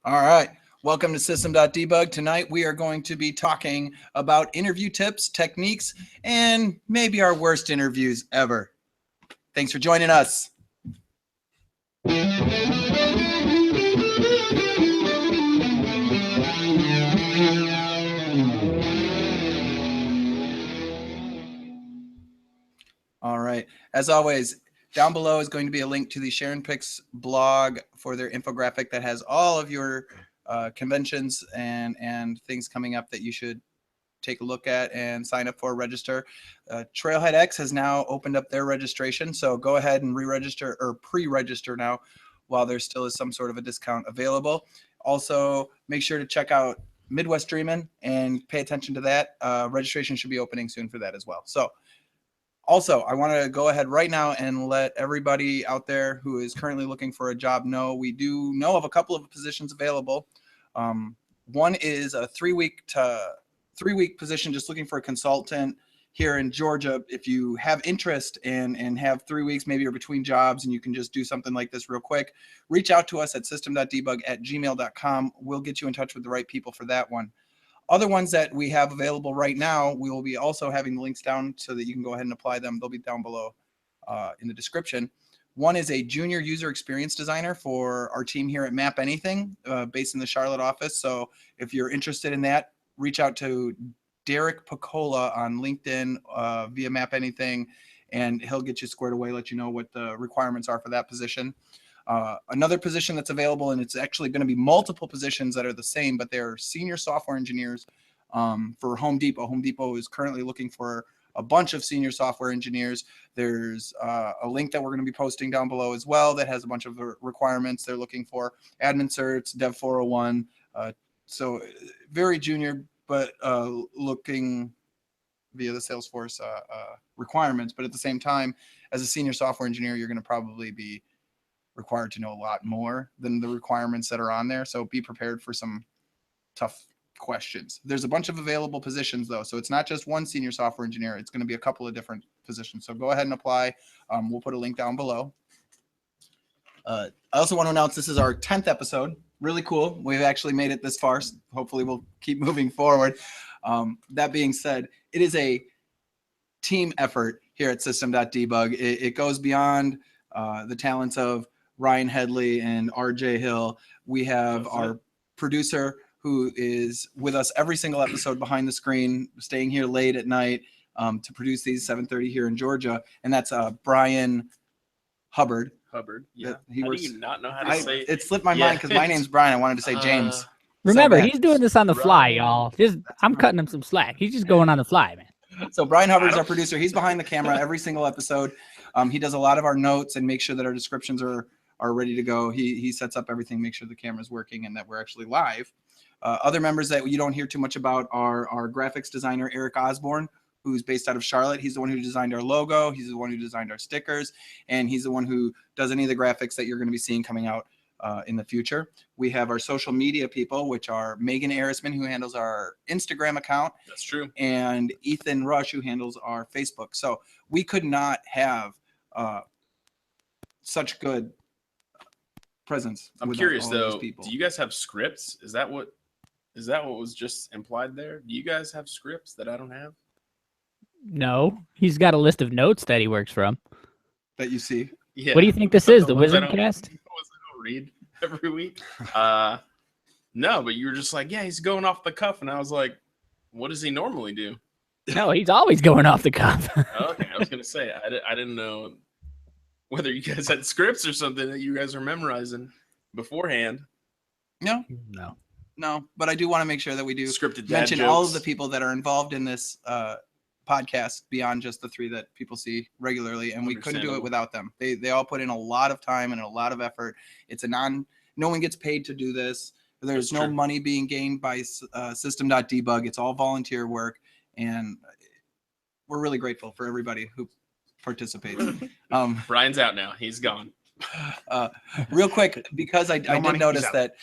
All right. Welcome to System.Debug. Tonight we are going to be talking about interview tips, techniques, and maybe our worst interviews ever. Thanks for joining us. All right. As always, down below is going to be a link to the Sharon Picks blog for their infographic that has all of your conventions and things coming up that you should take a look at and sign up for, register. Trailhead X has now opened up their registration, so go ahead and re-register or pre-register now while there still is some sort of a discount available. Also, make sure to check out Midwest Dreamin' and pay attention to that. Registration should be opening soon for that as well. So also, I want to go ahead right now and let everybody out there who is currently looking for a job know we do know of a couple of positions available. One is a three-week position, just looking for a consultant here in Georgia. If you have interest and have 3 weeks, maybe you're between jobs and you can just do something like this real quick, reach out to us at system.debug@gmail.com. We'll get you in touch with the right people for that one. Other ones that we have available right now, we will be also having the links down so that you can go ahead and apply them. They'll be down below in the description. One is a junior user experience designer for our team here at MapAnything, based in the Charlotte office. So if you're interested in that, reach out to Derek Picola on LinkedIn via MapAnything, and he'll get you squared away, let you know what the requirements are for that position. Another position that's available, and it's actually going to be multiple positions that are the same, but they're senior software engineers for Home Depot. Home Depot is currently looking for a bunch of senior software engineers. There's a link that we're going to be posting down below as well that has a bunch of requirements they're looking for. Admin certs, Dev 401. So very junior, but looking via the Salesforce requirements. But at the same time, as a senior software engineer, you're going to probably be required to know a lot more than the requirements that are on there. So be prepared for some tough questions. There's a bunch of available positions though. So it's not just one senior software engineer. It's going to be a couple of different positions. So go ahead and apply. We'll put a link down below. I also want to announce this is our 10th episode. Really cool. We've actually made it this far. Hopefully we'll keep moving forward. That being said, it is a team effort here at System.Debug. It goes beyond the talents of Ryan Headley and RJ Hill. We have our producer who is with us every single episode behind the screen, staying here late at night to produce these 7:30 here in Georgia. And that's Brian Hubbard. Yeah. He how works, do you not know how to say it? Slipped my mind because my name's Brian. I wanted to say James. Remember, he's doing this on the fly, y'all. I'm cutting him some slack. He's just going on the fly, man. So Brian Hubbard is our producer. He's behind the camera every single episode. He does a lot of our notes and makes sure that our descriptions are ready to go. He sets up everything, makes sure the camera's working and that we're actually live. Other members that you don't hear too much about are our graphics designer, Eric Osborne, who's based out of Charlotte. He's the one who designed our logo. He's the one who designed our stickers. And he's the one who does any of the graphics that you're going to be seeing coming out in the future. We have our social media people, which are Megan Arisman, who handles our Instagram account. That's true. And Ethan Rush, who handles our Facebook. So we could not have such good presence. I'm curious though, do you guys have scripts? Is that what was just implied there? Do you guys have scripts that I don't have? No, he's got a list of notes that he works from. That you see? Yeah. What do you think this is? The Wizard Cast? I don't read every week. No, but you were just like, yeah, he's going off the cuff, and I was like, what does he normally do? No, he's always going off the cuff. Okay, I was gonna say I didn't know whether you guys had scripts or something that you guys are memorizing beforehand. No. But I do want to make sure that we do scripted mention all of the people that are involved in this podcast beyond just the three that people see regularly, and we couldn't do it without them. They all put in a lot of time and a lot of effort. It's no one gets paid to do this. There's no money being gained by System.Debug. It's all volunteer work, and we're really grateful for everybody who participates. Brian's out now. He's gone. Real quick, because I did notice that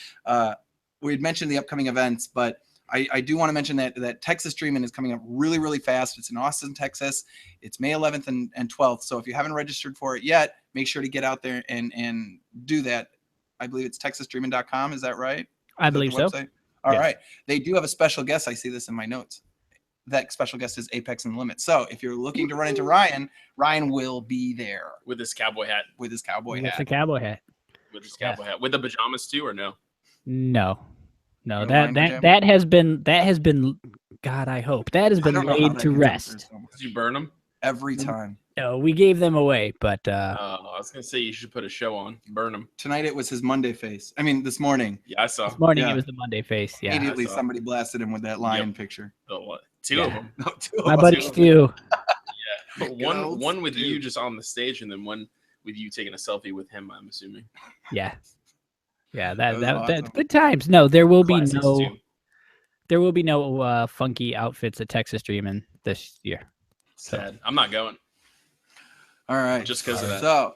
we had mentioned the upcoming events, but I do want to mention that Texas Dreamin' is coming up really, really fast. It's in Austin, Texas. It's May 11th and 12th. So if you haven't registered for it yet, make sure to get out there and do that. I believe it's texasdreamin.com. Is that right? I Is that believe the so. website? All Yes. right. They do have a special guest. I see this in my notes. That special guest is Apex and Limit. So if you're looking to run into Ryan, Ryan will be there With his cowboy hat. with his cowboy That's a hat. cowboy hat. With his cowboy hat. With the pajamas too, or no? No, No that line pajamas? that has been. God, I hope that has I been don't know how laid that to gets up there rest. so much. Did you burn them? Every time. No, we gave them away, but I was gonna say you should put a show on. Burn them. Tonight it was his Monday face. I mean, this morning. Yeah, I saw. this morning Yeah. it was the Monday face. Yeah, Immediately I saw. somebody blasted him with that lion picture. Two Yeah. of them. No, two of my us. buddy two of Stu. Yeah. old One with Stu. you just on the stage, and then one with you taking a selfie with him. I'm assuming. Yeah, That that was that, awesome. that's good times. No, there will be Classics, no too. there will be no funky outfits at Texas Dreamin' this year. Sad. I'm not going. All right. Just 'cause of that. So,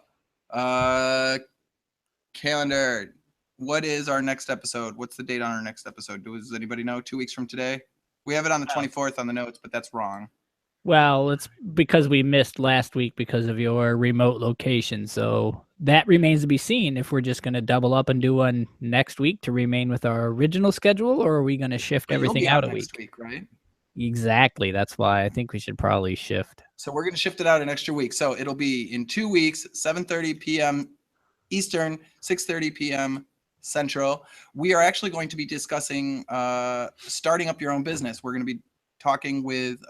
calendar. What is our next episode? What's the date on our next episode? Does anybody know? 2 weeks from today? We have it on the 24th on the notes, but that's wrong. Well, it's because we missed last week because of your remote location. So that remains to be seen if we're just going to double up and do one next week to remain with our original schedule, or are we going to shift But you'll everything be out out a next week? right? Exactly. That's why I think we should probably shift. So we're going to shift it out an extra week. So it'll be in 2 weeks, 7:30 p.m. Eastern, 6:30 p.m. Central. We are actually going to be discussing starting up your own business. We're going to be talking with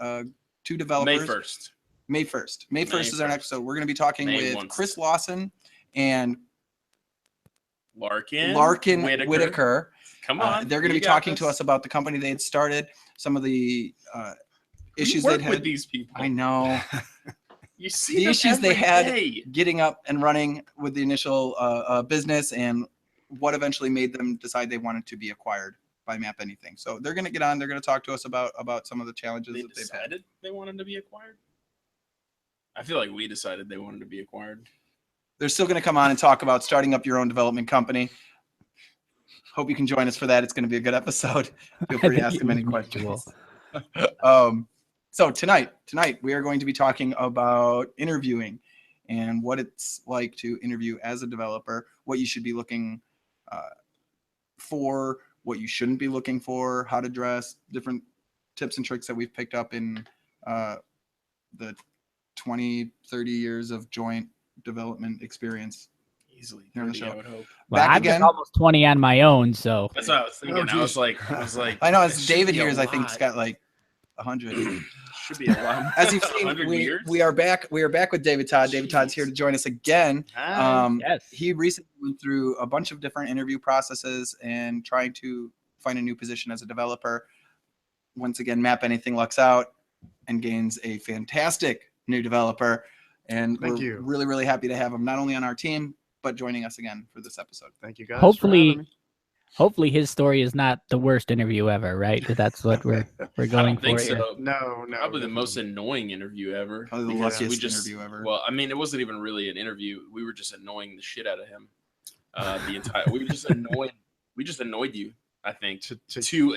2 developers. May 1st. May 1st. May 1st is our next episode. We're going to be talking May with 1st. Chris Lawson and Larkin Whitaker. Come on. They're going to you be got talking to this. us about the company they had started, some of the We issues work they'd with had. these people. I know. You see The them issues they every had day. getting up and running with the initial business and what eventually made them decide they wanted to be acquired by MapAnything. So they're going to get on. They're going to talk to us about some of the challenges They that they've had. decided they wanted to be acquired. I feel like we decided they wanted to be acquired. They're still going to come on and talk about starting up your own development company. Hope you can join us for that. It's going to be a good episode. Feel free to ask them any questions. So tonight we are going to be talking about interviewing and what it's like to interview as a developer, what you should be looking for, what you shouldn't be looking for, how to dress, different tips and tricks that we've picked up in the 20, 30 years of joint development experience. Easily. Here on the 30, show. I would hope. Well, Back I've been again. almost 20 on my own, so That's what I was thinking. I was like, I know it as should David be a here is, I think, lot. it's got like 100. Should be a lot. As you've seen, 100 we years? are back with David Todd. David Todd's here to join us again. yes. He recently went through a bunch of different interview processes and trying to find a new position as a developer. Once again, MapAnything lucks out and gains a fantastic new developer. And Thank we're you. really, really happy to have him not only on our team, but joining us again for this episode. Thank you guys. Hopefully his story is not the worst interview ever, right? That's what we're I going don't think for here. so. No. Probably the most annoying interview ever. Probably the Because luckiest we just- interview ever. Well, I mean, it wasn't even really an interview. We were just annoying the shit out of him. The entire. We just annoyed. We just annoyed you. I think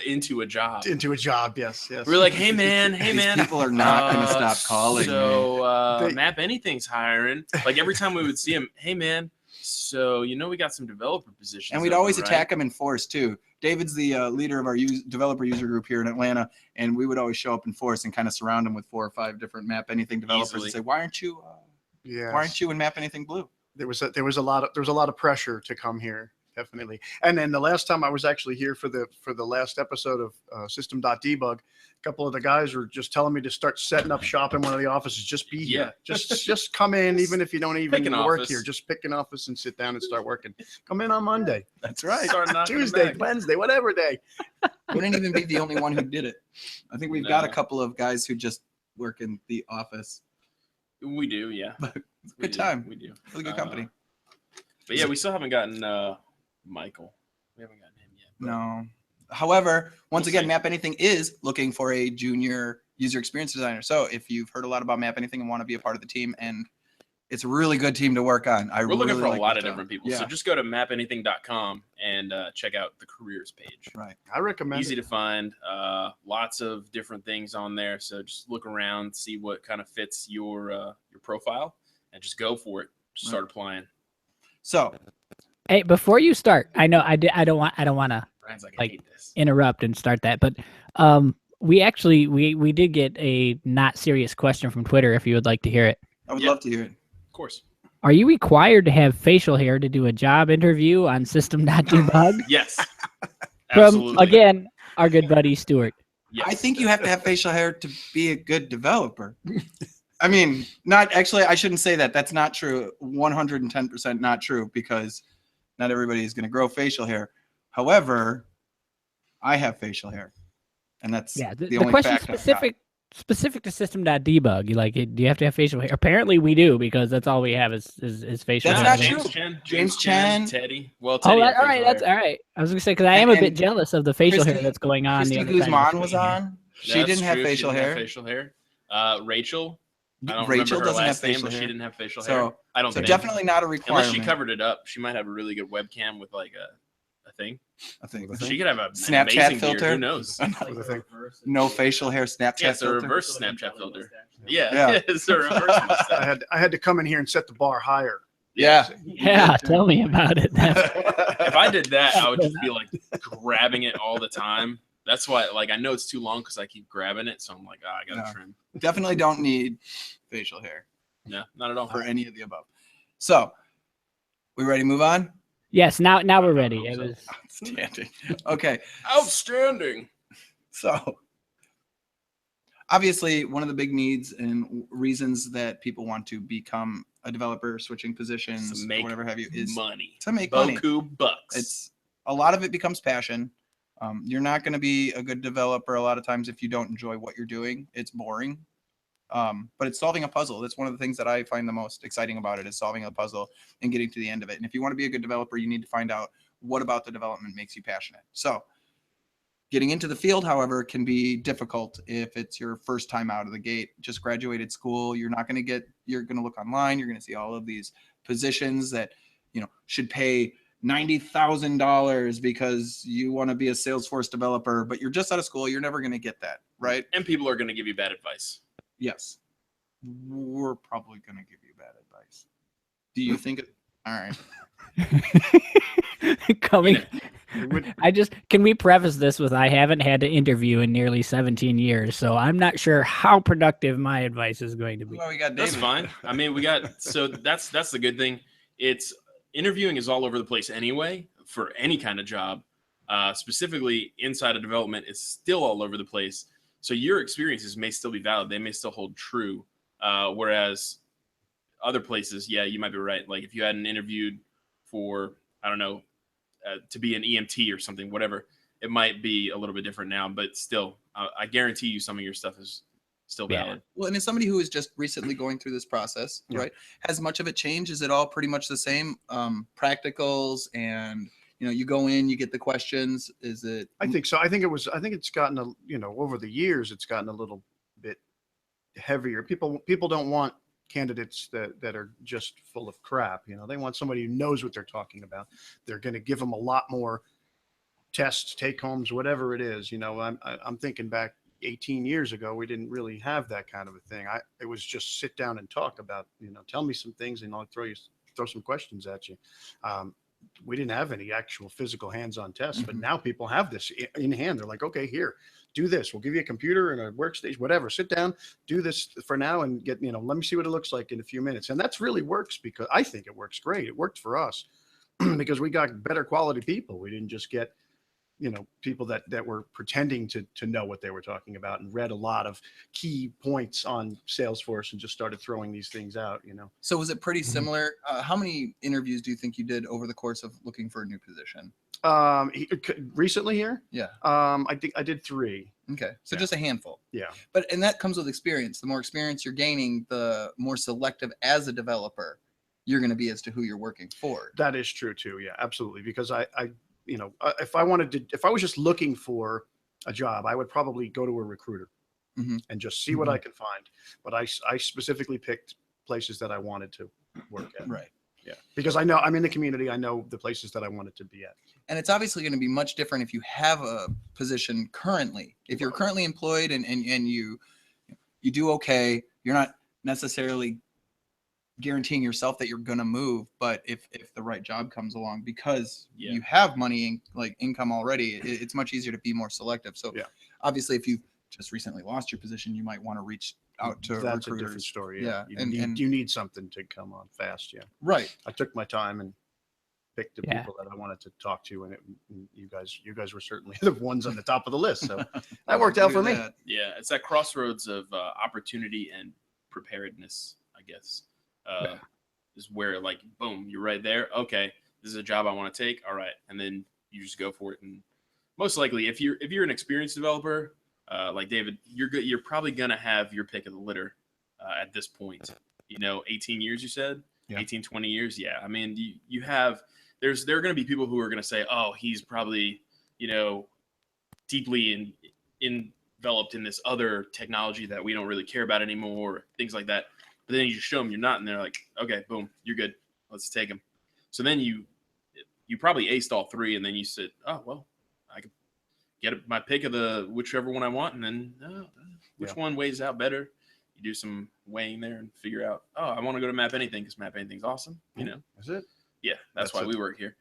into a job. Into a job, yes. We're like, hey man, These people are not going to stop calling. So They- MapAnything's hiring. Like every time we would see him, hey man. So we got some developer positions. And we'd open, always right? attack him in force too. David's the leader of our developer user group here in Atlanta, and we would always show up in force and kind of surround him with 4 or 5 different MapAnything developers Easily. and say, "Why aren't you? Yes. Why aren't you in MapAnything Blue?" There was a lot of pressure to come here, definitely. And then the last time I was actually here for the last episode of System.Debug, a couple of the guys were just telling me to start setting up shop in one of the offices. Just be here. Just come in, even if you don't even Pick an work office. here. Just pick an office and sit down and start working. Come in on Monday. That's right. Start knocking them Tuesday, back. Wednesday, whatever day. Wouldn't even be the only one who did it. I think we've got a No. couple of guys who just work in the office. We do, yeah. It's a good time. We do. Really good company. But yeah, we still haven't gotten Michael. We haven't gotten him yet. but- No. However, once We'll again, MapAnything is looking for a junior user experience designer. So if you've heard a lot about MapAnything and want to be a part of the team, and it's a really good team to work on. We're looking for a like lot the of job. different people. Yeah. So just go to mapanything.com and check out the careers page. Right. I recommend Easy it. to find. Lots of different things on there. So just look around, see what kind of fits your profile, and just go for it. Just start applying. So Hey, before you start, I know I don't want to Ryan's like, I like hate this. interrupt and start that. But we actually we did get a not serious question from Twitter. If you would like to hear it, I would Yeah. love to hear it. Of course. are you required to have facial hair to do a job interview on System.Debug? Yes. From Absolutely. again our good buddy Stuart. Yes. I think you have to have facial hair to be a good developer. I mean, not actually, I shouldn't say that. That's not true. 110% not true, because not everybody is going to grow facial hair. However, I have facial hair, and that's Yeah, the the only question fact I've got. specific to System.Debug. You like it? Do you have to have facial hair? Apparently we do, because that's all we have is facial That's hair. not James true. Chen, James Chen. Teddy. Well, Oh, Teddy. had all right, facial that's hair. all right. I was gonna say, because I am a bit And jealous of the facial hair Christy- that's going on. Christy the other side of the Guzman was screen here. on. She That's didn't have true. She facial didn't hair. have facial hair. Rachel. I don't Rachel remember her doesn't have last name, facial but she hair. didn't have facial So- hair. I don't So think. definitely not a Unless requirement. she covered it up, she might have a really good webcam with like a thing. I think She could have a Snapchat amazing beard, filter? Who knows? With the thing. no facial hair Snapchat Yeah, it's a filter. reverse Snapchat filter. Yeah, Yeah. it's a reverse mustache. I had to come in here and set the bar higher. Yeah. Yeah, tell me about it. If I did that, I would just be like grabbing it all the time. That's why, like, I know it's too long because I keep grabbing it, so I'm like, I gotta No. trim. Definitely don't need facial hair No, not at all. for any of the above. So, we ready to move on? Yes, now we're ready. It was Outstanding. Okay, Outstanding. so obviously one of the big needs and reasons that people want to become a developer, switching positions, To make whatever have you, is money. to make money. Boku bucks. It's a lot of it becomes passion. You're not going to be a good developer a lot of times if you don't enjoy what you're doing. It's boring. But it's solving a puzzle. That's one of the things that I find the most exciting about it, is solving a puzzle and getting to the end of it. And if you want to be a good developer, you need to find out what about the development makes you passionate. So getting into the field, however, can be difficult if it's your first time out of the gate. Just graduated school. You're going to look online. You're going to see all of these positions that, should pay $90,000 because you want to be a Salesforce developer, but you're just out of school. You're never going to get that, right? And people are going to give you bad advice. Yes. We're probably going to give you bad advice. Do you think all right. coming. Would- Can we preface this with, I haven't had to interview in nearly 17 years, so I'm not sure how productive my advice is going to be. Well, we got That's David. fine. I mean, that's the good thing. It's interviewing is all over the place anyway for any kind of job. Specifically inside of development, it's still all over the place. So your experiences may still be valid. They may still hold true. Whereas other places, yeah, you might be right. Like if you hadn't interviewed for, I don't know, to be an EMT or something, whatever, it might be a little bit different now. But still, I guarantee you some of your stuff is still valid. Well, and as somebody who is just recently going through this process, Yeah. right? Has much of it changed? Is it all pretty much the same? Practicals and, you go in, you get the questions. Is it? I think so. I think it's gotten over the years, it's gotten a little bit heavier. People don't want candidates that are just full of crap. They want somebody who knows what they're talking about. They're going to give them a lot more tests, take homes, whatever it is. I'm thinking back 18 years ago, we didn't really have that kind of a thing. It was just sit down and talk about, tell me some things and I'll throw some questions at you. We didn't have any actual physical hands-on tests, but now people have this in hand. They're like, okay, here, do this. We'll give you a computer and a workstation, whatever. Sit down, do this for now and get, let me see what it looks like in a few minutes. And that's really works, because I think it works great. It worked for us because we got better quality people. We didn't just get, people that were pretending to know what they were talking about and read a lot of key points on Salesforce and just started throwing these things out, So was it pretty similar? How many interviews do you think you did over the course of looking for a new position? Recently here, Yeah. I think I did 3. Okay. So Yeah. just a handful. Yeah. And that comes with experience. The more experience you're gaining, the more selective as a developer you're going to be as to who you're working for. That is true too. Yeah, absolutely. Because if I was just looking for a job, I would probably go to a recruiter and just see what I can find. But I specifically picked places that I wanted to work at. Right. Yeah. Because I know I'm in the community. I know the places that I wanted to be at. And it's obviously going to be much different if you have a position currently. If you're currently employed and you do okay, you're not necessarily guaranteeing yourself that you're going to move. But if the right job comes along, because Yeah. you have money, like income already, it's much easier to be more selective. So Yeah. obviously if you just recently lost your position, you might want to reach out to That's recruiters. a different story. Yeah. You need something to come on fast. Yeah. Right. I took my time and picked the Yeah. people that I wanted to talk to, and you guys were certainly the ones on the top of the list. So that worked out for me. Yeah, it's that crossroads of opportunity and preparedness, I guess. Is where, like, boom, you're right there. Okay, this is a job I want to take. All right, and then you just go for it. And most likely, if you're an experienced developer, like David, you're probably gonna have your pick of the litter at this point. 18 years, you said. Yeah. 18, 20 years. Yeah, I mean, you have. There are going to be people who are going to say, "Oh, he's probably, deeply enveloped in this other technology that we don't really care about anymore," things like that. But then you just show them you're not, and they're like, "Okay, boom, you're good. Let's take him." So then you probably aced all three, and then you said, "Oh, well, I can get my pick of the whichever one I want, and then which one weighs out better." You do some weighing there and figure out, "Oh, I want to go to MapAnything because MapAnything's awesome." Is it? Yeah, that's why we work here.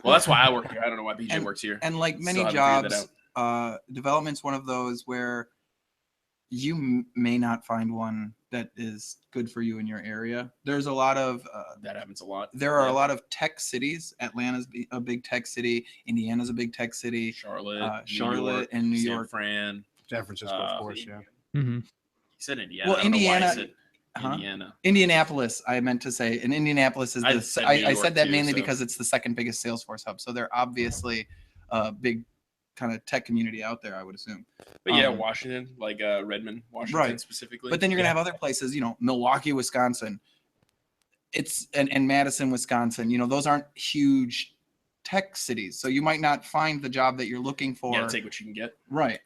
Well, that's why I work here. I don't know why BJ works here. And like many Still haven't figured jobs, development's one of those where you may not find one that is good for you in your area. There's a lot of that happens a lot. There are a lot of tech cities. Atlanta's a big tech city. Indiana's a big tech city. Charlotte, and New York. San Francisco, of course. Yeah. Mm-hmm. He said Indiana. Well, I don't know why he said Huh? Indiana. Indianapolis, I meant to say. And Indianapolis is I said that too, mainly so. because it's the second biggest Salesforce hub. So they're obviously a big kind of tech community out there, I would assume. But yeah, Washington, like Redmond, Washington specifically. But then you're going to have other places, Milwaukee, Wisconsin. And Madison, Wisconsin. Those aren't huge tech cities. So you might not find the job that you're looking for. You got to take what you can get. Right.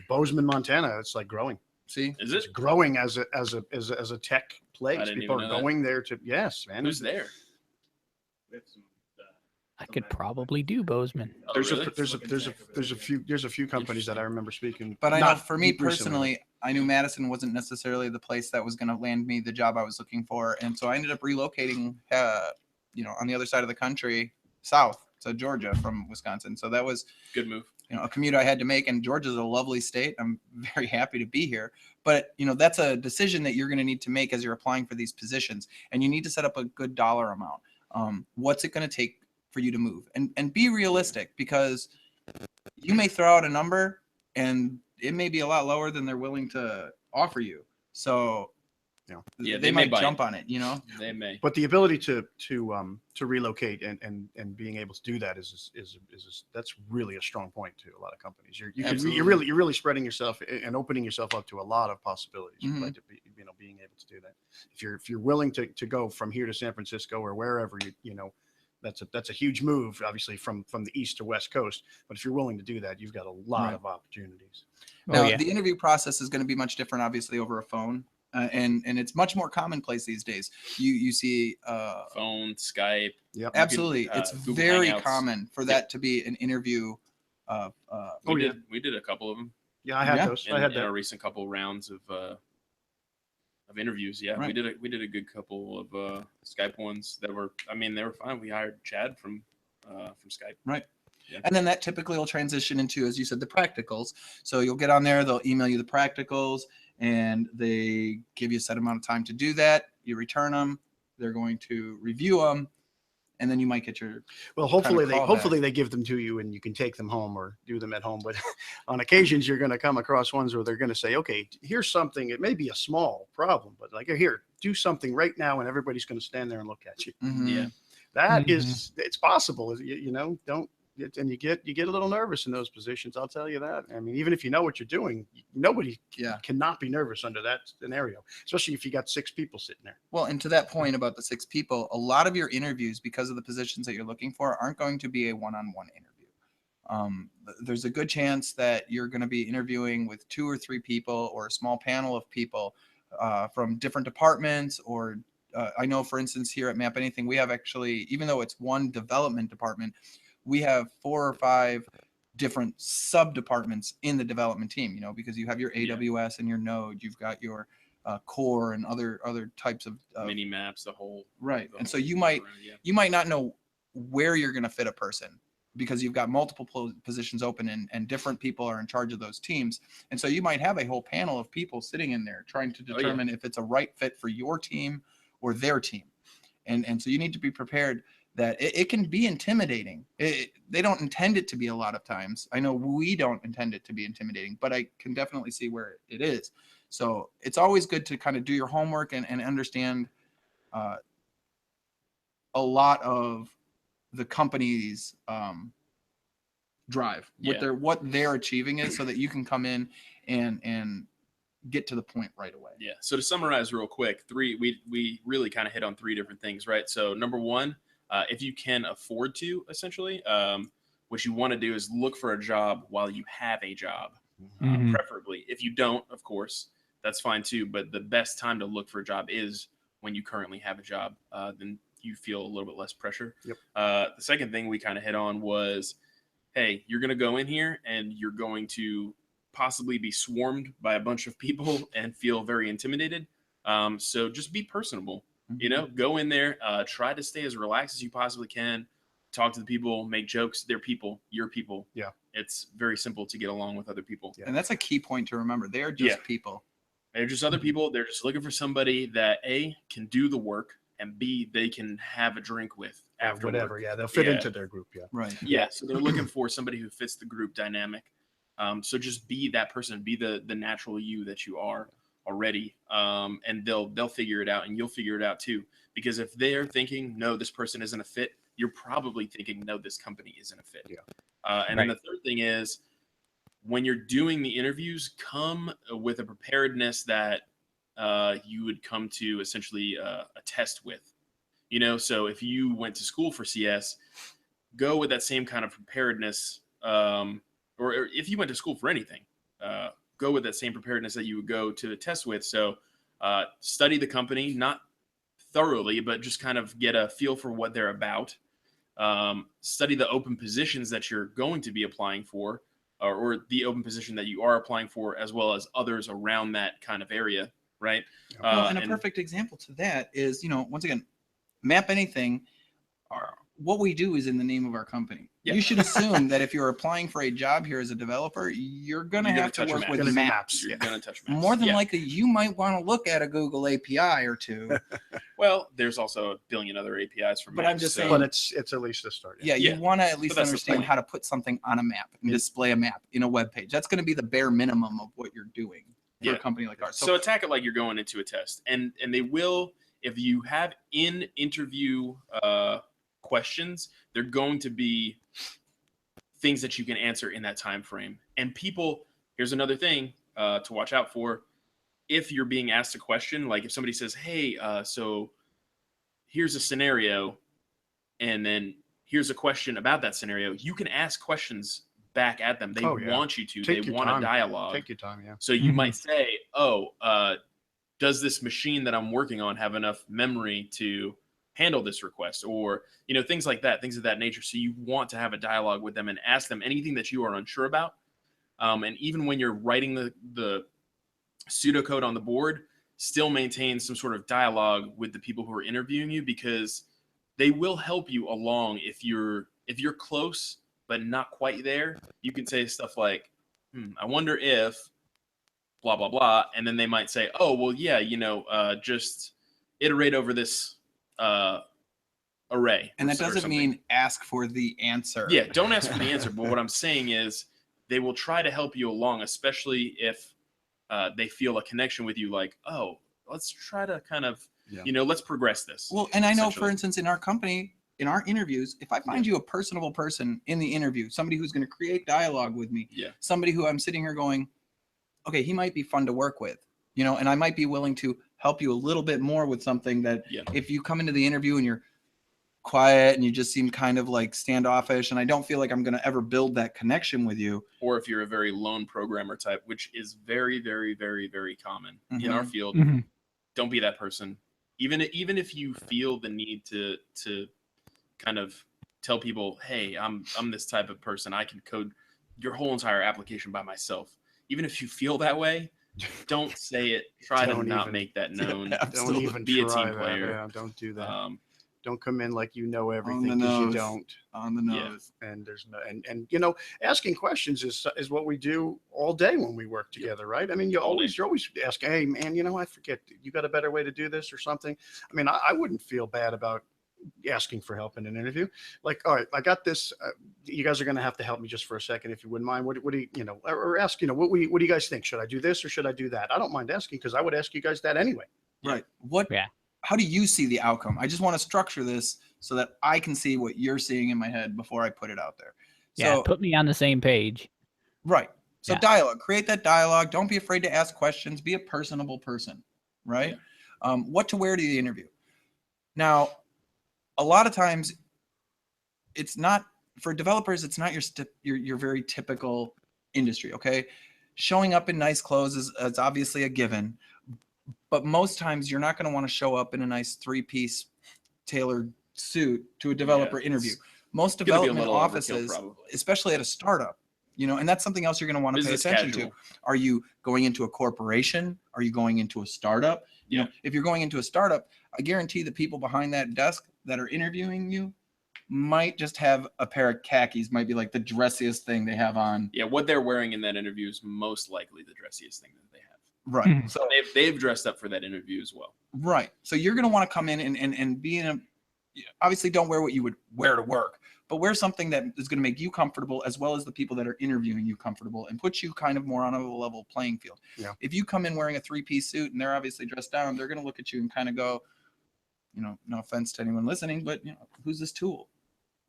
Bozeman, Montana, it's like growing. See, is it it's growing as a tech place? People are going there to. Yes, man. Who's there? I could probably do Bozeman. Oh, there's really? a few companies that I remember speaking. But I know for me recently. personally, I knew Madison wasn't necessarily the place that was going to land me the job I was looking for, and so I ended up relocating, on the other side of the country, south to Georgia from Wisconsin. So that was good move. A commute I had to make, and Georgia's a lovely state. I'm very happy to be here. But, that's a decision that you're going to need to make as you're applying for these positions. And you need to set up a good dollar amount. What's it going to take for you to move? And be realistic, because you may throw out a number and it may be a lot lower than they're willing to offer you. So they might jump on it, They may. But the ability to relocate and being able to do that is that's really a strong point to a lot of companies. You're really spreading yourself and opening yourself up to a lot of possibilities. Mm-hmm. Right, to be, being able to do that. If you're willing to go from here to San Francisco or wherever that's a huge move, obviously from the east to west coast. But if you're willing to do that, you've got a lot of opportunities. Now, the interview process is going to be much different, obviously, over a phone. And it's much more commonplace these days. You see phone, Skype. Yep. Absolutely. It's Google very Hangouts. common for that to be an interview. We did a couple of them. Yeah, I had those. I had in a recent couple rounds of interviews. Yeah, right. we did a good couple of Skype ones that were. I mean, they were fine. We hired Chad from Skype. Right. Yeah. And then that typically will transition into, as you said, the practicals. So you'll get on there, they'll email you the practicals, and they give you a set amount of time to do that. You return them. They're going to review them, and then you might get your. Well, hopefully they give them to you and you can take them home or do them at home. But on occasions you're going to come across ones where they're going to say, okay, here's something. It may be a small problem, but like, here, do something right now, and everybody's going to stand there and look at you. Mm-hmm. Yeah, that is, it's possible. Don't. And you get a little nervous in those positions. I'll tell you that. I mean, even if you know what you're doing, nobody cannot be nervous under that scenario, especially if you got 6 people sitting there. Well, and to that point about the 6 people, a lot of your interviews, because of the positions that you're looking for, aren't going to be a one-on-one interview. There's a good chance that you're going to be interviewing with 2 or 3 people or a small panel of people from different departments. Or I know, for instance, here at MapAnything, we have actually, even though it's one development department, we have 4 or 5 different sub departments in the development team, because you have your AWS and your Node, you've got your core and other types of mini maps, the whole right. the And so whole you might around, yeah. you might not know where you're going to fit a person because you've got multiple positions open and different people are in charge of those teams. And so you might have a whole panel of people sitting in there trying to determine if it's a right fit for your team or their team. And so you need to be prepared that it can be intimidating. They don't intend it to be a lot of times. I know we don't intend it to be intimidating, but I can definitely see where it is. So it's always good to kind of do your homework and understand a lot of the company's drive, what they're achieving is, so that you can come in and get to the point right away. Yeah. So to summarize real quick, we really kind of hit on 3 different things, right? So number 1, if you can afford to, essentially, what you want to do is look for a job while you have a job, preferably. If you don't, of course, that's fine too. But the best time to look for a job is when you currently have a job. Then you feel a little bit less pressure. Yep. The second thing we kind of hit on was, hey, you're going to go in here and you're going to possibly be swarmed by a bunch of people and feel very intimidated. So just be personable, go in there, try to stay as relaxed as you possibly can, talk to the people, make jokes. They're people, you're people. Yeah. It's very simple to get along with other people. And that's a key point to remember. They are just people. They're just other people. They're just looking for somebody that A, can do the work, and B, they can have a drink with after whatever. work. Yeah, they'll fit into their group. Yeah. Right. Yeah. So they're looking for somebody who fits the group dynamic. So just be that person, be the natural you that you are already, and they'll figure it out, and you'll figure it out too. Because if they're thinking, no, this person isn't a fit, you're probably thinking, no, this company isn't a fit. Yeah. And then the third thing is, when you're doing the interviews, come with a preparedness that you would come to essentially a test with. So if you went to school for CS, go with that same kind of preparedness. Or if you went to school for anything, go with that same preparedness that you would go to the test with. So study the company, not thoroughly, but just kind of get a feel for what they're about. Study the open positions that you're going to be applying for, or the open position that you are applying for, as well as others around that kind of area, right? Well, and a perfect example to that is, once again, MapAnything, what we do is in the name of our company. Yeah. You should assume that if you're applying for a job here as a developer, you're going to have to work with maps. You're going to touch maps. More than likely, you might want to look at a Google API or two. Well, there's also a billion other APIs for maps. But I'm just saying. But it's at least a start. Yeah, you want to at least understand how to put something on a map and display a map in a web page. That's going to be the bare minimum of what you're doing for a company like ours. So attack it like you're going into a test, and they will, if you have in-interview questions, they're going to be things that you can answer in that time frame. And people, here's another thing to watch out for. If you're being asked a question, like if somebody says, hey, so here's a scenario, and then here's a question about that scenario, you can ask questions back at them. They want you to. They want a dialogue. Take your time, yeah. So you might say, does this machine that I'm working on have enough memory to handle this request? Or, things like that, things of that nature. So you want to have a dialogue with them and ask them anything that you are unsure about. And even when you're writing the pseudocode on the board, still maintain some sort of dialogue with the people who are interviewing you, because they will help you along. If you're close but not quite there, you can say stuff like, I wonder if blah, blah, blah. And then they might say, oh, well, yeah, just iterate over this array. And that doesn't mean ask for the answer. Yeah, don't ask for the answer. But what I'm saying is they will try to help you along, especially if they feel a connection with you, like, oh, let's try to kind of, let's progress this. Well, and I know, for instance, in our company, in our interviews, if I find you a personable person in the interview, somebody who's going to create dialogue with me, somebody who I'm sitting here going, okay, he might be fun to work with, and I might be willing to help you a little bit more with something that if you come into the interview and you're quiet and you just seem kind of like standoffish, and I don't feel like I'm going to ever build that connection with you. Or if you're a very lone programmer type, which is very, very, very, very common in our field, don't be that person. Even if you feel the need to kind of tell people, hey, I'm this type of person, I can code your whole entire application by myself. Even if you feel that way, don't say it. Try to Don't not even- make that known. Don't even Be a try team that. player. Yeah, don't do that. Um, Don't come in like you know the everything, because you nose. don't. On the Yeah. nose. And there's no, and you know, asking questions is what we do all day when we work together, right? I mean, you're All day. always asking, hey man, you know, I forget, you got a better way to do this or something. I mean, I wouldn't feel bad about asking for help in an interview. Like, all right, I got this. You guys are going to have to help me just for a second, if you wouldn't mind. What do you, you know, or ask, you know, what do you guys think? Should I do this or should I do that? I don't mind asking, because I would ask you guys that anyway. Right. What? Yeah. How do you see the outcome? I just want to structure this so that I can see what you're seeing in my head before I put it out there. Yeah, So, put me on the same page. right. So Yeah. dialogue, create that dialogue. Don't be afraid to ask questions. Be a personable person, right? What to wear to the interview. Now, a lot of times it's not, for developers, it's not your very typical industry, okay? Showing up in nice clothes is obviously a given, but most times you're not going to want to show up in a nice 3-piece tailored suit to a developer interview. Most gonna be a development little overkill, offices, probably. especially at a startup, you know, and that's something else you're going to want to pay Business attention casual. to. Are you going into a corporation? Are you going into a startup? You Yeah. know, if you're going into a startup, I guarantee the people behind that desk that are interviewing you might just have a pair of khakis, might be like the dressiest thing they have on. Yeah, what they're wearing in that interview is most likely the dressiest thing that they have. Right. Mhm. So They've dressed up for that interview as well. right. So you're going to want to come in and be in a, obviously don't wear what you would wear to work, but wear something that is going to make you comfortable, as well as the people that are interviewing you comfortable, and put you kind of more on a level playing field. Yeah. If you come in wearing a 3-piece suit and they're obviously dressed down, they're going to look at you and kind of go, you know, no offense to anyone listening, but you know, who's this tool?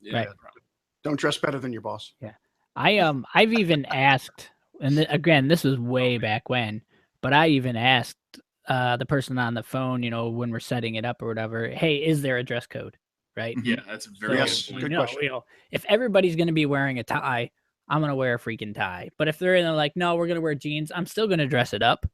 Yeah, Right. probably. Don't dress better than your boss. I've even asked, and again, this was way back when, but I even asked the person on the phone, you know, when we're setting it up or whatever, hey, is there a dress code? Right. Mhm. Yeah, that's a very Yes, good point. good you know, question. you know, if everybody's going to be wearing a tie, I'm going to wear a freaking tie. But if they're in there like, no, we're going to wear jeans, I'm still going to dress it up,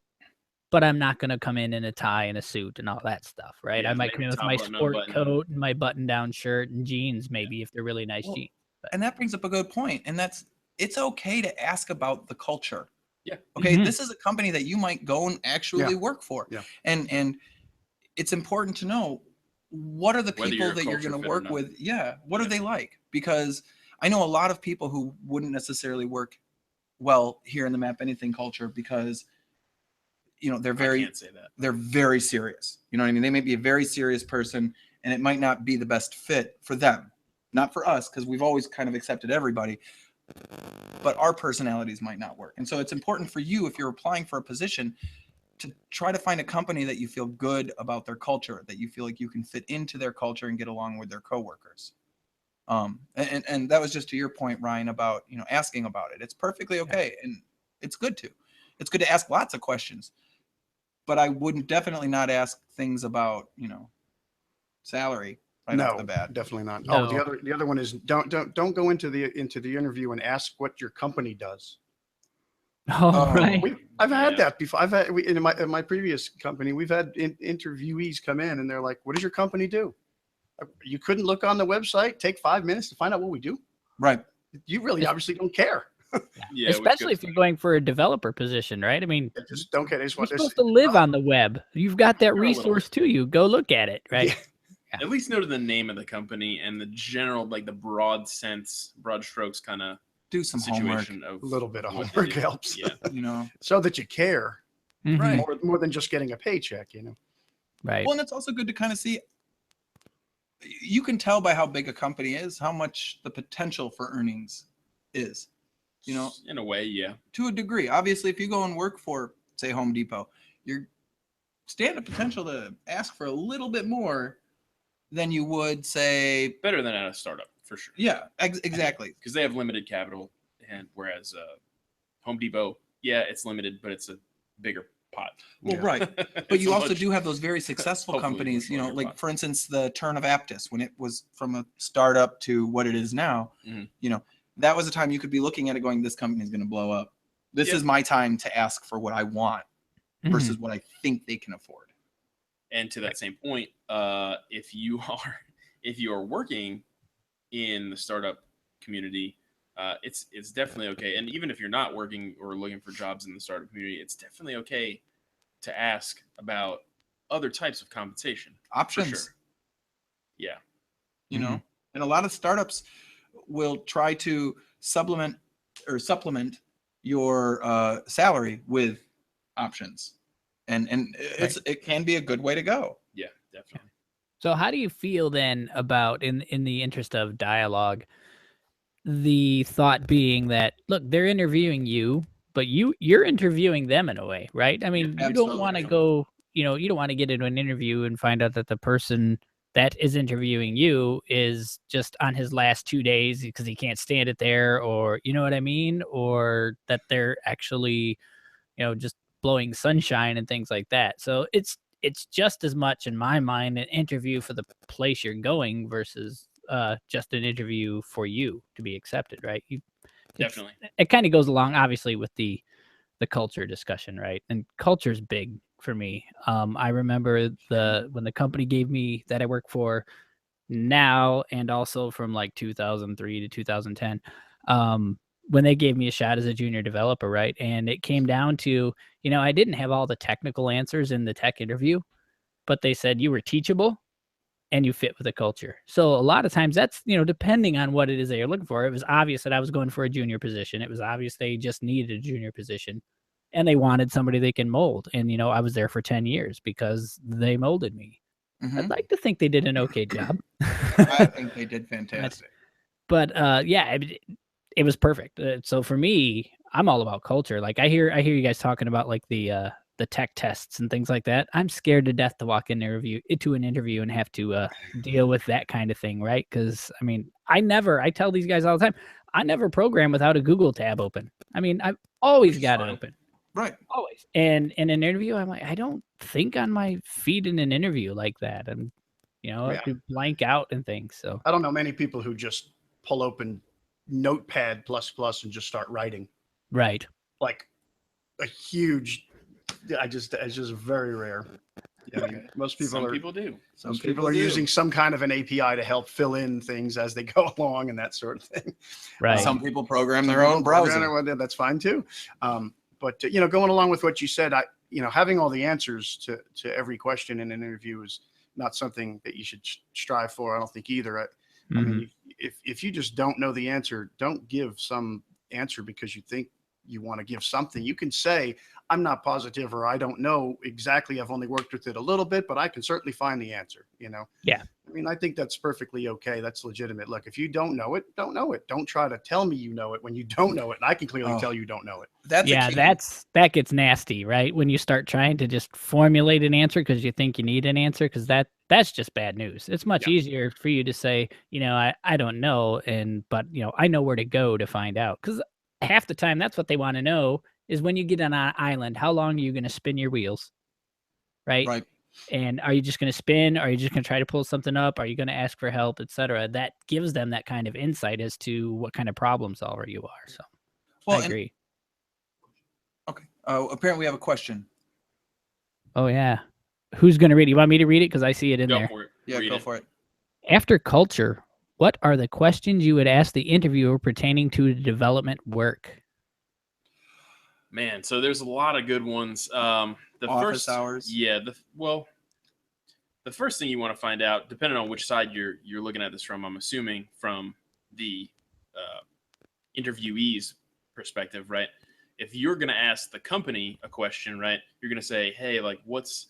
but I'm not going to come in a tie and a suit and all that stuff. Right. Yeah, I might make come in the with top my button sport unbuttoned. coat and my button down shirt and jeans, maybe if they're really nice Well, jeans. And that brings up a good point, and that's, it's okay to ask about the culture. Yeah. Okay. Mhm. This is a company that you might go and actually work for. Yeah. And it's important to know, what are the Whether people you're a that you're culture going to fit or work not. with? Yeah. What Yeah. are they like? Because I know a lot of people who wouldn't necessarily work well here in the MapAnything culture, because, you know, I they're can't say that. very serious. You know what I mean? They may be a very serious person, and it might not be the best fit for them, not for us, because we've always kind of accepted everybody, but our personalities might not work. And so it's important for you, if you're applying for a position, to try to find a company that you feel good about their culture, that you feel like you can fit into their culture and get along with their coworkers. And that was just to your point, Ryan, about, you know, asking about it. It's perfectly okay. And it's good to ask lots of questions, but I wouldn't definitely not ask things about, you know, salary right off No, the bat. definitely not. No. Oh, the other one is don't go into the interview and ask what your company does. Oh, right. I've had Yeah. that before. In my previous company, we've had interviewees come in and they're like, "What does your company do?" You couldn't look on the website, take 5 minutes to find out what we do. Right. You really obviously don't care. Yeah, which Especially goes if you're back. going for a developer position, right? I mean, They just don't care. They just you're want this. supposed to live on the web. You've got that For a little resource to you. Go look at it, right? Yeah. At least know the name of the company and the general, like the broad sense, broad strokes kind of Do some homework, situation of A little bit of what they homework do. helps. Yeah. you know. So that you care Mhm. Right. more than just getting a paycheck, you know. Right. Well, and it's also good to kind of see, you can tell by how big a company is, how much the potential for earnings is, you know, In a way, yeah. to a degree. Obviously, if you go and work for, say, Home Depot, you're stand a potential to ask for a little bit more than you would, say, Better than at a startup, for sure. yeah, exactly. Because they have limited capital, and whereas Home Depot, yeah, it's limited, but it's a bigger pot. Well, Yeah. right. But It's you a also much- do have those very successful Hopefully companies, much you know, larger like pot. for instance, the turn of Aptus, when it was from a startup to what it is now, Mhm. you know, that was a time you could be looking at it going, this company is going to blow up. This Yeah. is my time to ask for what I want Mhm. versus what I think they can afford. And to that same point, if you are working in the startup community, it's definitely okay. And even if you're not working or looking for jobs in the startup community, it's definitely okay to ask about other types of compensation. Options. For sure. Yeah. You know, and a lot of startups will try to supplement your salary with options, and it can be a good way to go. Yeah, definitely. So how do you feel then about, in the interest of dialogue, the thought being that, look, they're interviewing you, but you're interviewing them in a way, right? I mean, you don't want to go, you don't want to get into an interview and find out that the person that is interviewing you is just on his last 2 days because he can't stand it there, or you know what I mean, or that they're actually, just blowing sunshine and things like that. So it's just as much, in my mind, an interview for the place you're going versus just an interview for you to be accepted, right? Definitely. It kind of goes along, obviously, with the culture discussion, right? And culture is big for me. I remember when the company gave me that I work for now, and also from like 2003 to 2010, when they gave me a shot as a junior developer, right? And it came down to, I didn't have all the technical answers in the tech interview, but they said you were teachable and you fit with the culture. So a lot of times that's, depending on what it is that you're looking for. It was obvious that I was going for a junior position. It was obvious they just needed a junior position, and they wanted somebody they can mold. And, I was there for 10 years because they molded me. I'd like to think they did an okay job. I think they did fantastic. But yeah, it was perfect. So for me, I'm all about culture. Like I hear you guys talking about like the tech tests and things like that. I'm scared to death to walk into an interview and have to deal with that kind of thing, right? Because I mean, I tell these guys all the time, I never program without a Google tab open. I mean, I've always got it open. Right. Always. And in an interview, I'm like, I don't think on my feet in an interview like that. And, I could blank out and things. So I don't know many people who just pull open Notepad++ and just start writing. Right. Like a huge, it's just very rare. Most people do. Some people are using some kind of an API to help fill in things as they go along and that sort of thing. Right. Some people program their own browser. That's fine too. But going along with what you said, having all the answers to every question in an interview is not something that you should strive for. I don't think either. I mean, if you just don't know the answer, don't give some answer because you think you want to give something. You can say, I'm not positive, or I don't know exactly. I've only worked with it a little bit, but I can certainly find the answer, Yeah. I mean, I think that's perfectly okay. That's legitimate. Look, if you don't know it, don't know it. Don't try to tell me you know it when you don't know it. And I can clearly tell you don't know it. That gets nasty, right? When you start trying to just formulate an answer because you think you need an answer, because that's just bad news. It's much easier for you to say, I don't know, but I know where to go to find out. Because half the time, that's what they want to know is when you get on an island, how long are you going to spin your wheels, right? Right. And are you just going to spin? Are you just going to try to pull something up? Are you going to ask for help, etc.? That gives them that kind of insight as to what kind of problem solver you are. So, I agree. Okay. Apparently, we have a question. Oh yeah, who's going to read it? You want me to read it because I see it in there? For it. Yeah, Read go it. for it. After culture, what are the questions you would ask the interviewer pertaining to the development work? Man, so there's a lot of good ones. The Office first hours. Yeah, the first thing you want to find out, depending on which side you're looking at this from, I'm assuming from the interviewee's perspective, right? If you're going to ask the company a question, right, you're going to say, hey, like, what's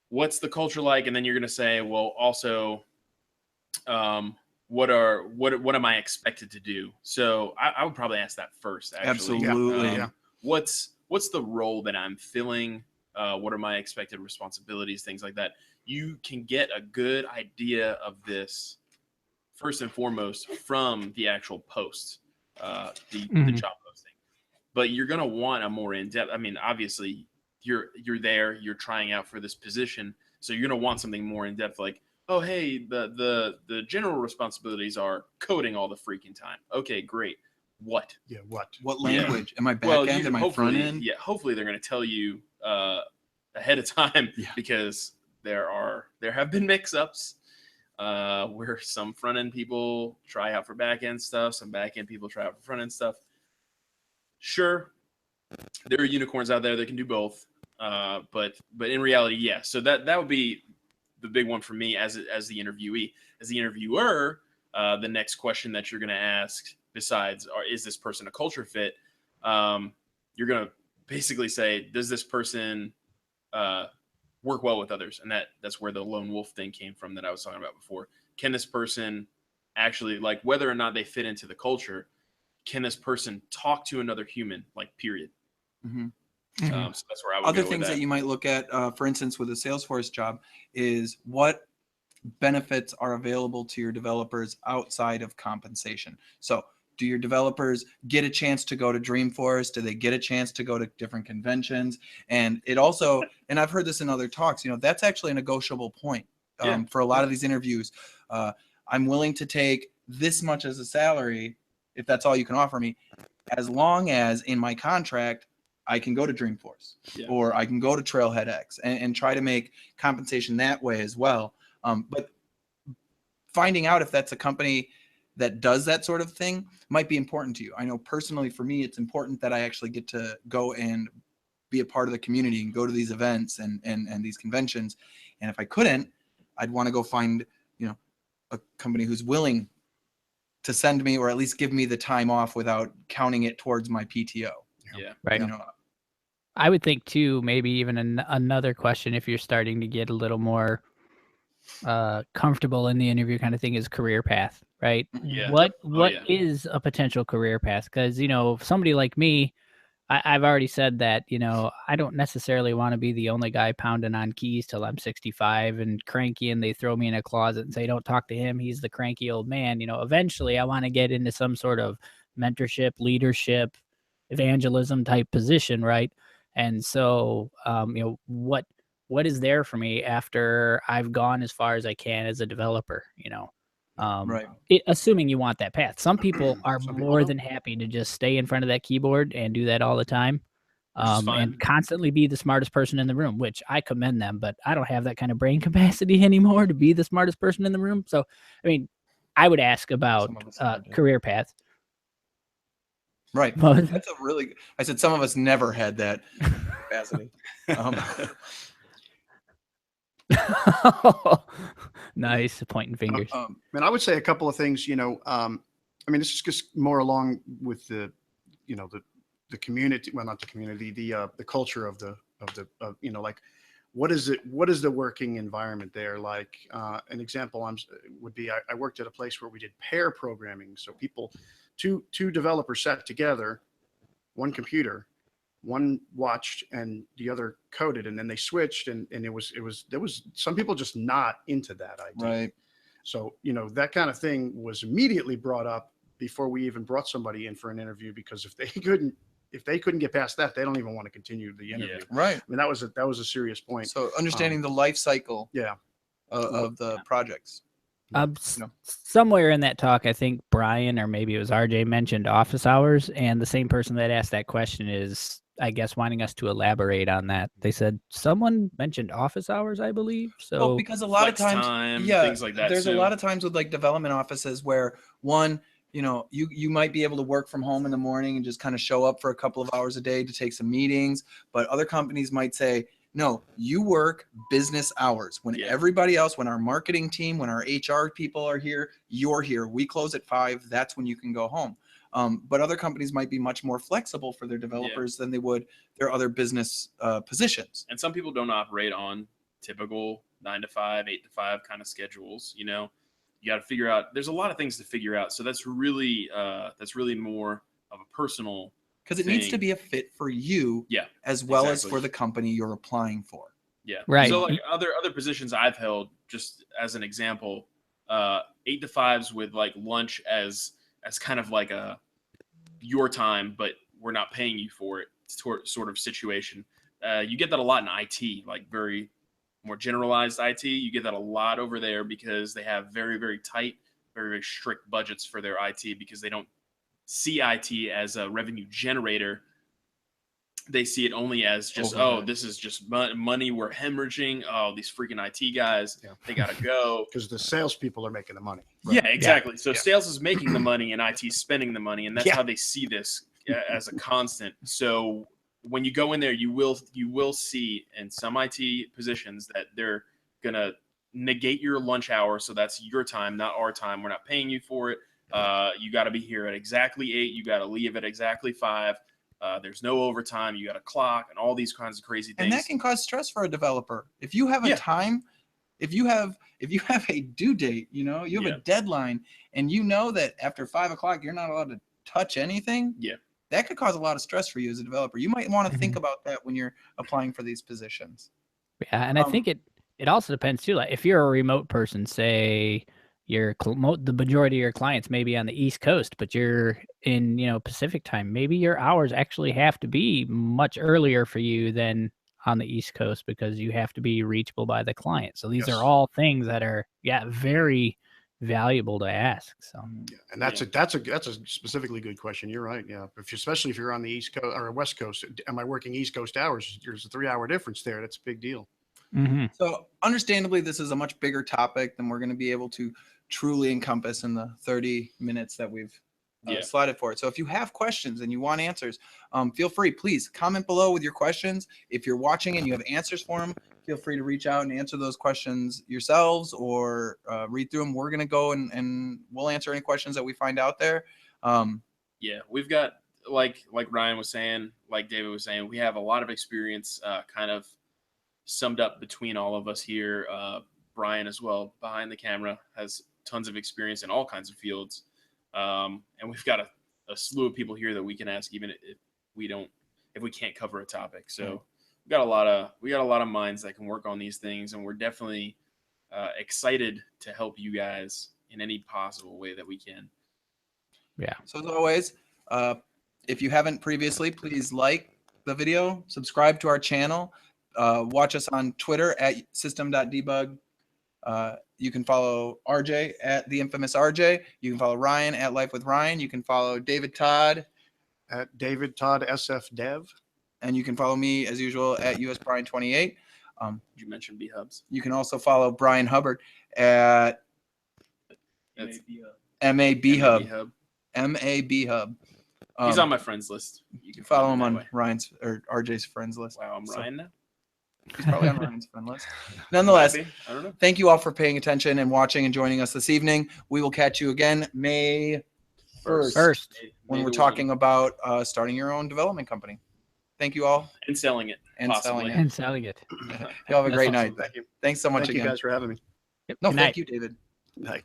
the culture like? And then you're going to say, well, also, what am I expected to do? So I would probably ask that first. Actually, Absolutely. What's the role that I'm filling? What are my expected responsibilities? Things like that. You can get a good idea of this first and foremost from the actual post, the job posting. But you're gonna want a more in-depth. I mean, obviously, you're there, you're trying out for this position, so you're gonna want something more in-depth, like, oh, hey, the general responsibilities are coding all the freaking time. Okay, great. What? Yeah, what? What language? Am I back end? Am I front end? Yeah, hopefully they're going to tell you ahead of time because there have been mix-ups. where some front end people try out for back end stuff, some back end people try out for front end stuff. Sure, there are unicorns out there that can do both, but in reality, yeah. So that would be the big one for me as the interviewee. As the interviewer, the next question that you're going to ask, besides is this person a culture fit, you're going to basically say, does this person work well with others? And that's where the lone wolf thing came from that I was talking about before. Can this person actually, like, whether or not they fit into the culture, can this person talk to another human, like, period? Mm-hmm. So that's where I would Other go things with that you might look at, for instance, with a Salesforce job, is what benefits are available to your developers outside of compensation. So do your developers get a chance to go to Dreamforce? Do they get a chance to go to different conventions? And it also, and I've heard this in other talks, that's actually a negotiable point for a lot of these interviews. I'm willing to take this much as a salary, if that's all you can offer me, as long as in my contract, I can go to Dreamforce or I can go to Trailhead X and try to make compensation that way as well. But finding out if that's a company that does that sort of thing might be important to you. I know personally for me, it's important that I actually get to go and be a part of the community and go to these events and these conventions. And if I couldn't, I'd want to go find, a company who's willing to send me or at least give me the time off without counting it towards my PTO. Yeah. Right. I would think too, maybe even another question, if you're starting to get a little more comfortable in the interview kind of thing, is career path, right? Yeah. What yeah. is a potential career path? Because, somebody like me, I've already said that, I don't necessarily want to be the only guy pounding on keys till I'm 65 and cranky and they throw me in a closet and say, don't talk to him, he's the cranky old man. Eventually I want to get into some sort of mentorship, leadership, evangelism type position, right? And so, what is there for me after I've gone as far as I can as a developer, Right. Assuming you want that path. Some people are Some people more don't. than happy to just stay in front of that keyboard and do that all the time, Which is fine. and constantly be the smartest person in the room, which I commend them, but I don't have that kind of brain capacity anymore to be the smartest person in the room. So, I would ask about Some of us never did. career path. Right. That's I said some of us never had that capacity. Nice, pointing fingers. And I would say a couple of things, this is just more along with the community, well, not the community, the culture of like, what is the working environment there? Like, an example would be, I worked at a place where we did pair programming. So two developers sat together, one computer, one watched and the other coded, and then they switched, and there was some people just not into that idea. Right. So, that kind of thing was immediately brought up before we even brought somebody in for an interview, because if they couldn't get past that, they don't even want to continue the interview. Right. That was a serious point. So understanding the life cycle of the projects. Somewhere in that talk, I think Brian, or maybe it was RJ, mentioned office hours, and the same person that asked that question is, I guess, wanting us to elaborate on that. They said someone mentioned office hours, I believe. So because a lot of times, things like that. There's a lot of times with like development offices where you might be able to work from home in the morning and just kind of show up for a couple of hours a day to take some meetings. But other companies might say, no, you work business hours. When everybody else, when our marketing team, when our HR people are here, you're here. We close at 5. That's when you can go home. But other companies might be much more flexible for their developers than they would their other business positions. And some people don't operate on typical 9 to 5, 8 to 5 kind of schedules. You got to figure out. There's a lot of things to figure out. So that's really more of a personal. Because it needs to be a fit for you, as well as for the company you're applying for. Yeah, right. So like other positions I've held, just as an example, 8 to 5s with like lunch as kind of like your time, but we're not paying you for it sort of situation. You get that a lot in IT, like very more generalized IT. You get that a lot over there because they have very, very tight, very, very strict budgets for their IT, because they don't see IT as a revenue generator they see it only as just, Overhead. oh, this is just money we're hemorrhaging. Oh, these freaking IT guys, they gotta go. Because the salespeople are making the money. Yeah, exactly. So Yeah. sales is making the money and IT spending the money, and that's Yeah. how they see this as a constant. So when you go in there, you will see in some IT positions that they're gonna negate your lunch hour, so that's your time, not our time. We're not paying you for it. You got to be here at exactly 8. You got to leave at exactly 5. There's no overtime. You got a clock and all these kinds of crazy things. And that can cause stress for a developer. If you have a time, if you have a due date, you have a deadline, and you know that after 5 o'clock you're not allowed to touch anything. Yeah. That could cause a lot of stress for you as a developer. You might want to think about that when you're applying for these positions. Yeah, and I think it also depends too. Like if you're a remote person, say the majority of your clients may be on the East Coast, but you're in Pacific time. Maybe your hours actually have to be much earlier for you than on the East Coast because you have to be reachable by the client. So these are all things that are very valuable to ask. So and that's a specifically good question. You're right. Yeah, especially if you're on the East Coast or West Coast. Am I working East Coast hours? There's a 3-hour difference there. That's a big deal. Mm-hmm. So understandably, this is a much bigger topic than we're going to be able to truly encompass in the 30 minutes that we've slotted for it. So if you have questions and you want answers, feel free, please comment below with your questions. If you're watching and you have answers for them, feel free to reach out and answer those questions yourselves or read through them. We're going to go and we'll answer any questions that we find out there. We've got, like Ryan was saying, like David was saying, we have a lot of experience kind of summed up between all of us here. Brian as well behind the camera has tons of experience in all kinds of fields. And we've got a slew of people here that we can ask even if we can't cover a topic. So we got a lot of minds that can work on these things, and we're definitely excited to help you guys in any possible way that we can. Yeah. So as always, if you haven't previously, please like the video, subscribe to our channel, watch us on Twitter at system.debug. You can follow RJ at the infamous RJ. You can follow Ryan at Life with Ryan. You can follow David Todd at David Todd SF Dev. And you can follow me as usual at USBrian28. You mentioned B-Hubs. You can also follow Brian Hubbard at MABHub. MABHub. He's on my friends list. You can follow him on Ryan's or RJ's friends list. Wow, I'm Ryan now. He's probably on Ryan's friend list. Nonetheless, I don't know. Thank you all for paying attention and watching and joining us this evening. We will catch you again May 1st when we're talking about starting your own development company. Thank you all. And selling it. And selling it. Y'all have a great night. Thank you. Thanks so much Thank again. you guys for having me. No, thank you, David. Night.